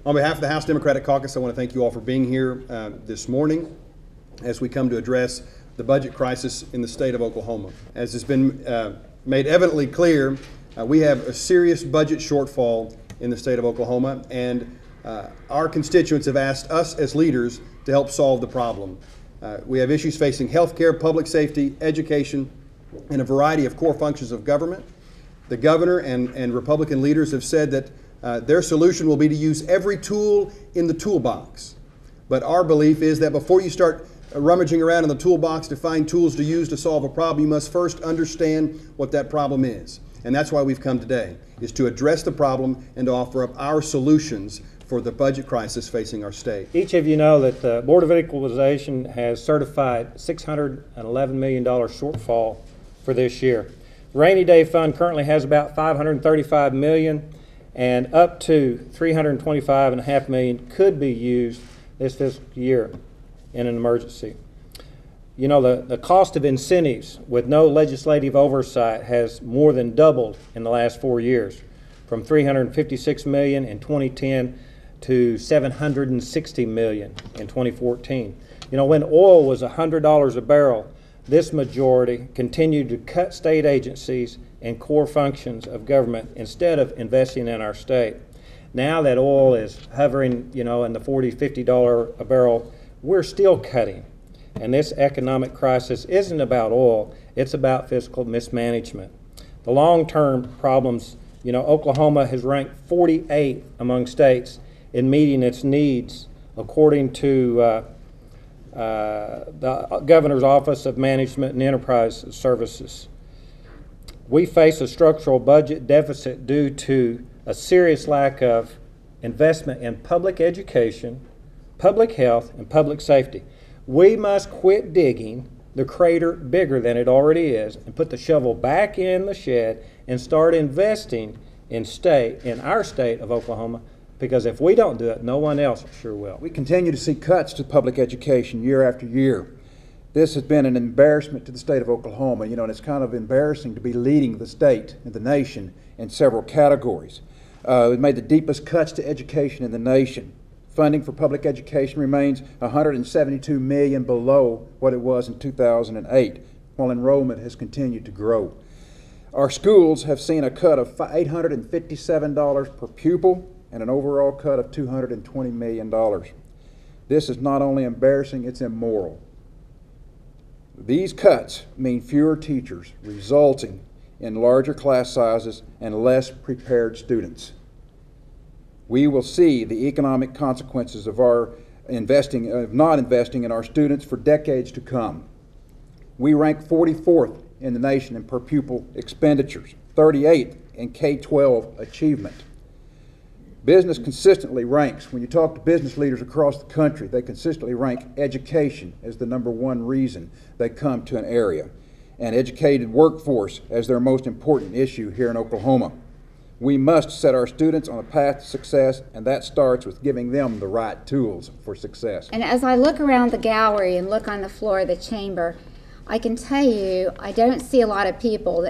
On behalf of the House Democratic Caucus, I want to thank you all for being here this morning as we come to address the budget crisis in the state of Oklahoma. As has been made evidently clear, we have a serious budget shortfall in the state of Oklahoma, and our constituents have asked us as leaders to help solve the problem. We have issues facing health care, public safety, education, and a variety of core functions of government. The governor and Republican leaders have said that their solution will be to use every tool in the toolbox. But our belief is that before you start rummaging around in the toolbox to find tools to use to solve a problem, you must first understand what that problem is. And that's why we've come today, is to address the problem and to offer up our solutions for the budget crisis facing our state. Each of you know that the Board of Equalization has certified $611 million shortfall for this year. The Rainy Day Fund currently has about $535 million, and up to $325.5 million could be used this fiscal year in an emergency. You know, the cost of incentives with no legislative oversight has more than doubled in the last 4 years, from $356 million in 2010 to $760 million in 2014. You know, when oil was $100 a barrel, this majority continued to cut state agencies and core functions of government instead of investing in our state. Now that oil is hovering, you know, in the $40, $50 a barrel, we're still cutting. And this economic crisis isn't about oil, it's about fiscal mismanagement. The long-term problems, you know, Oklahoma has ranked 48 among states in meeting its needs, according to the Governor's Office of Management and Enterprise Services. We face a structural budget deficit due to a serious lack of investment in public education, public health, and public safety. We must quit digging the crater bigger than it already is and put the shovel back in the shed and start investing in our state of Oklahoma, because if we don't do it, no one else sure will. We continue to see cuts to public education year after year. This has been an embarrassment to the state of Oklahoma, you know, and it's kind of embarrassing to be leading the state and the nation in several categories. We've made the deepest cuts to education in the nation. Funding for public education remains $172 million below what it was in 2008, while enrollment has continued to grow. Our schools have seen a cut of $857 per pupil and an overall cut of $220 million. This is not only embarrassing, it's immoral. These cuts mean fewer teachers, resulting in larger class sizes and less prepared students. We will see the economic consequences of our not investing in our students for decades to come. We rank 44th in the nation in per pupil expenditures, 38th in K-12 achievement. Business consistently ranks, when you talk to business leaders across the country, they consistently rank education as the #1 reason they come to an area, and educated workforce as their most important issue here in Oklahoma. We must set our students on a path to success, and that starts with giving them the right tools for success. And as I look around the gallery and look on the floor of the chamber, I can tell you I don't see a lot of people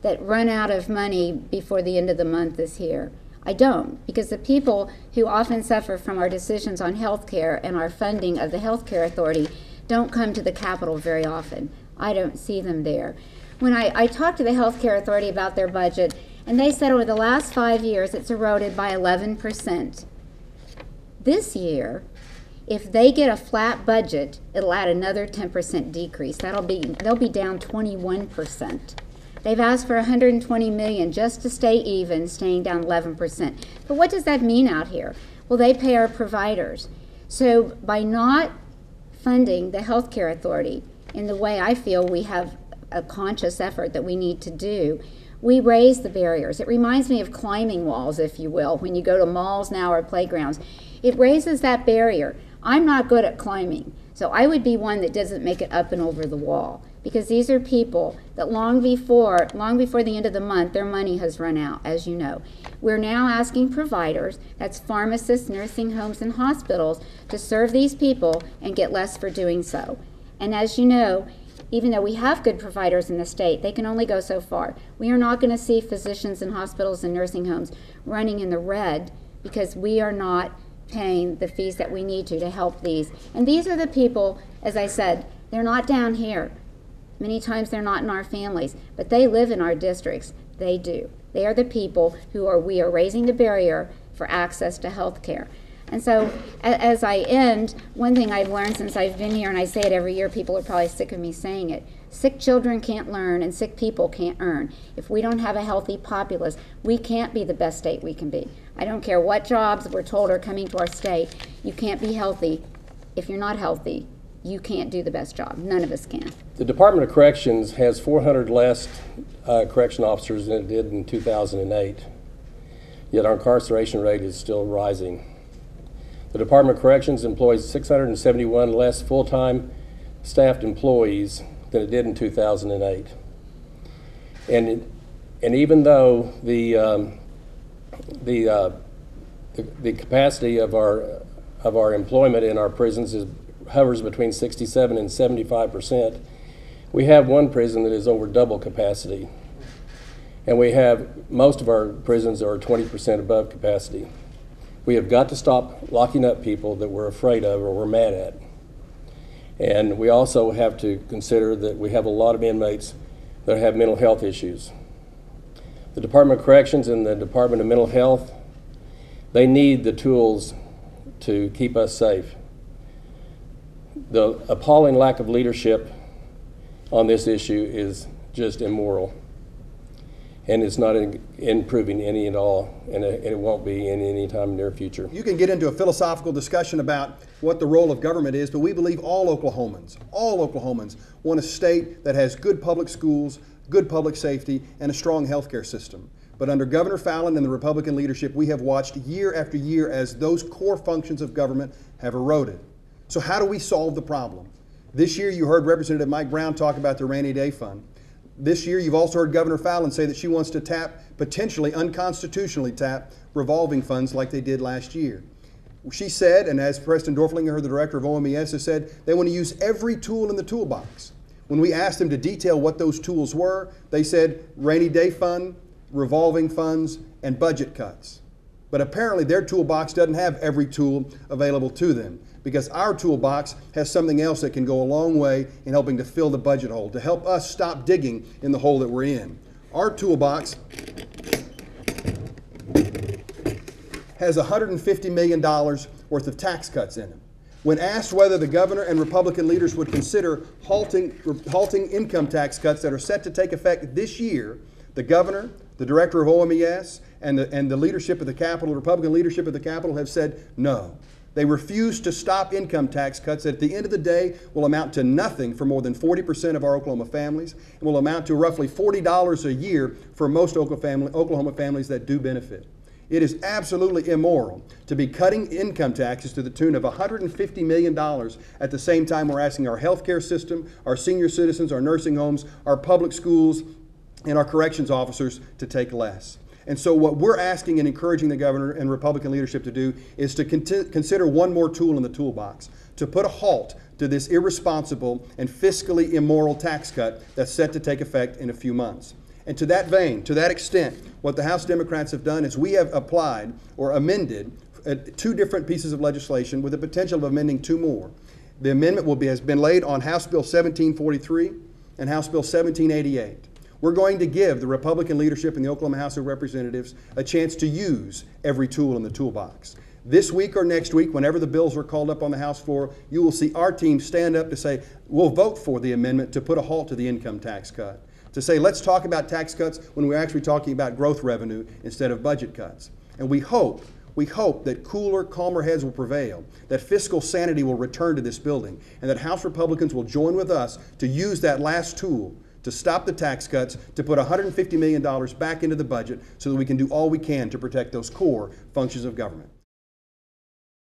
that run out of money before the end of the month is here. I don't, because the people who often suffer from our decisions on health care and our funding of the Health Care Authority don't come to the Capitol very often. I don't see them there. When I talked to the Health Care Authority about their budget, and they said over the last 5 years it's eroded by 11%. This year, if they get a flat budget, it'll add another 10% decrease. They'll be down 21%. They've asked for $120 million just to stay even, staying down 11%. But what does that mean out here? Well, they pay our providers. So by not funding the Health Care Authority in the way I feel we have a conscious effort that we need to do, we raise the barriers. It reminds me of climbing walls, if you will, when you go to malls now or playgrounds. It raises that barrier. I'm not good at climbing, so I would be one that doesn't make it up and over the wall, because these are people that long before the end of the month, their money has run out, as you know. We're now asking providers, that's pharmacists, nursing homes, and hospitals, to serve these people and get less for doing so. And as you know, even though we have good providers in the state, they can only go so far. We are not going to see physicians in hospitals and nursing homes running in the red because we are not paying the fees that we need to help these. And these are the people, as I said, they're not down here. Many times they're not in our families, but they live in our districts. They do. They are the people we are raising the barrier for access to health care. And so as I end, one thing I've learned since I've been here, and I say it every year, people are probably sick of me saying it, sick children can't learn and sick people can't earn. If we don't have a healthy populace, we can't be the best state we can be. I don't care what jobs we're told are coming to our state, you can't be healthy. If you're not healthy, you can't do the best job. None of us can. The Department of Corrections has 400 less correction officers than it did in 2008, yet our incarceration rate is still rising. The Department of Corrections employs 671 less full-time staffed employees than it did in 2008. And even though the capacity of our employment in our prisons hovers between 67 and 75%, we have one prison that is over double capacity. And we have, most of our prisons are 20% above capacity. We have got to stop locking up people that we're afraid of or we're mad at. And we also have to consider that we have a lot of inmates that have mental health issues. The Department of Corrections and the Department of Mental Health, they need the tools to keep us safe. The appalling lack of leadership on this issue is just immoral. And it's not improving any at all, and it won't be in any time in the near future. You can get into a philosophical discussion about what the role of government is, but we believe all Oklahomans want a state that has good public schools, good public safety, and a strong healthcare system. But under Governor Fallin and the Republican leadership, we have watched year after year as those core functions of government have eroded. So how do we solve the problem? This year you heard Representative Mike Brown talk about the Rainy Day Fund. This year, you've also heard Governor Fallin say that she wants to potentially unconstitutionally tap revolving funds like they did last year. She said, and as Preston Dorflinger, the director of OMES, has said, they want to use every tool in the toolbox. When we asked them to detail what those tools were, they said rainy day fund, revolving funds, and budget cuts. But apparently their toolbox doesn't have every tool available to them, because our toolbox has something else that can go a long way in helping to fill the budget hole, to help us stop digging in the hole that we're in. Our toolbox has $150 million worth of tax cuts in it. When asked whether the governor and Republican leaders would consider halting income tax cuts that are set to take effect this year, the governor, the director of OMES, and the leadership of the Capitol, Republican leadership of the Capitol, have said no. They refuse to stop income tax cuts that at the end of the day will amount to nothing for more than 40% of our Oklahoma families and will amount to roughly $40 a year for most Oklahoma families that do benefit. It is absolutely immoral to be cutting income taxes to the tune of $150 million at the same time we're asking our healthcare system, our senior citizens, our nursing homes, our public schools, and our corrections officers to take less. And so what we're asking and encouraging the governor and Republican leadership to do is to consider one more tool in the toolbox, to put a halt to this irresponsible and fiscally immoral tax cut that's set to take effect in a few months. And to that vein, to that extent, what the House Democrats have done is we have applied or amended 2 different pieces of legislation with the potential of amending 2 more. The amendment has been laid on House Bill 1743 and House Bill 1788. We're going to give the Republican leadership in the Oklahoma House of Representatives a chance to use every tool in the toolbox. This week or next week, whenever the bills are called up on the House floor, you will see our team stand up to say, we'll vote for the amendment to put a halt to the income tax cut. To say, let's talk about tax cuts when we're actually talking about growth revenue instead of budget cuts. And we hope that cooler, calmer heads will prevail, that fiscal sanity will return to this building, and that House Republicans will join with us to use that last tool to stop the tax cuts, to put $150 million back into the budget so that we can do all we can to protect those core functions of government.